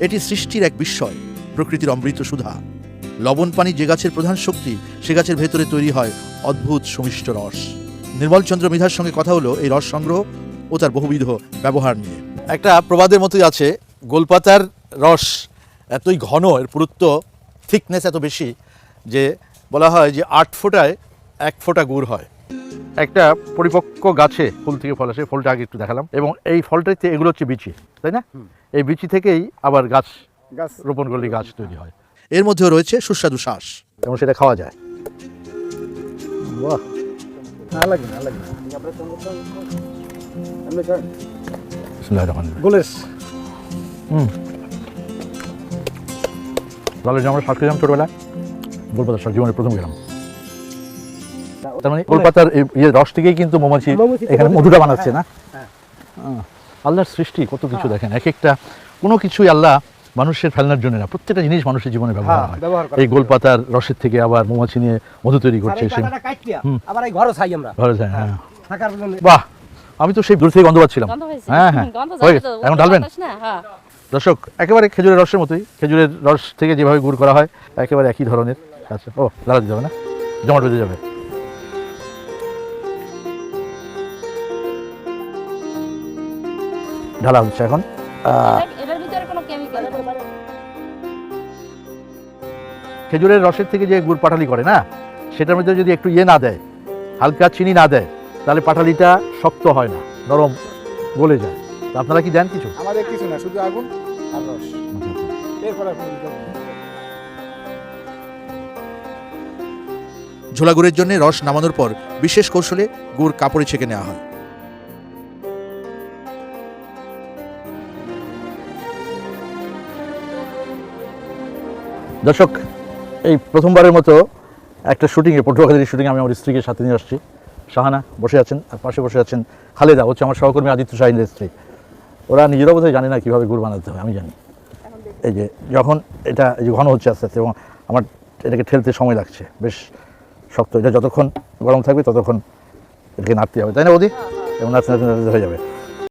এটি সৃষ্টির এক বিস্ময়, প্রকৃতির অমৃত সুধা। লবণ পানি যে গাছের প্রধান শক্তি, সে গাছের ভেতরে তৈরি হয় অদ্ভুত সুমিষ্ট রস। নির্মলচন্দ্র মৃধার সঙ্গে কথা হলো এই রস সংগ্রহ ও তার বহুবিধ ব্যবহার নিয়ে। একটা প্রবাদের মতোই আছে, গোলপাতার রস এতই ঘন, এর পুরুত্ব থিকনেস এত বেশি যে বলা হয় যে 8 ফোঁটায় 1 ফোঁটা গুড় হয়। একটা পরিপক্ক গাছে ফুল থেকে ফল আসে, ফলটা আগে একটু দেখালাম, এবং এই ফলটাতে এগুলো হচ্ছে বিচি, তাই না? এই বিচি থেকেই আবার গাছ রোপণ করলে গাছ তৈরি হয়। এর মধ্যেও রয়েছে সুস্বাদু শ্বাস, এবং সেটা খাওয়া যায়। বাহ, আমরা শাক খেলাম ছোটবেলায়, গোলপাতার শাক জীবনের প্রথম খেলাম। তার মানে গোলপাতার রস থেকেই কিন্তু মৌমাছি এখানে মধুটা বানাচ্ছে না? আল্লাহর সৃষ্টি কত কিছু দেখেন, এক একটা কোনো কিছুই আল্লাহ মানুষের ফেলনার জন্য না, প্রত্যেকটা জিনিস মানুষের জীবনে ব্যবহার হয়। এই গোলপাতার রসের থেকে আবার মৌমাছি নিয়ে মধু তৈরি করছে। বাহ, আমি তো সেই দূর থেকে গন্ধ পাচ্ছিলাম। হ্যাঁ হ্যাঁ, হয়ে গেছে, এখন ঢালবেন। দর্শক, একেবারে খেজুরের রসের মতোই, খেজুরের রস থেকে যেভাবে গুড় করা হয় একেবারে একই ধরনের। আচ্ছা, ও ঢালা দিতে হবে না, জমাট বেঁধে যাবে। ঢালা হচ্ছে এখন। খেজুরের রসের থেকে যে গুড় পাটালি করে না, সেটার মধ্যে যদি একটু না দেয়, হালকা চিনি না দেয়, তাহলে পাটালিটা শক্ত হয় না, নরম গলে যায়। আপনারা কি দেন কিছু? আমাদের কিছু না, শুধু আগুন আর রস। ঝোলা গুড়ের জন্য রস নামানোর পর বিশেষ কৌশলে গুড় কাপড়ে ছেঁকে নেওয়া হয়। দর্শক, এই প্রথমবারের মতো একটা শুটিংয়ে, পটুয়াখালীর শুটিংয়ে আমি আমার স্ত্রীকে সাথে নিয়ে আসছি। শাহানা বসে আছেন, আর পাশে বসে আছেন খালেদা, হচ্ছে আমার সহকর্মী আদিত্য শাহিনের স্ত্রী। ওরা নিজেরাও বোধহয় জানে না কীভাবে গুড় বানাতে হয়, আমি জানি। এই যে যখন এটা এই যে ঘন হচ্ছে আস্তে আস্তে, এবং আমার এটাকে ঠেলতে সময় লাগছে, বেশ শক্ত। এটা যতক্ষণ গরম থাকবে ততক্ষণ এটাকে নাড়তে হবে, তাই না বৌদি? এবং নাড়তে নাড়তে নাড়তে হয়ে যাবে।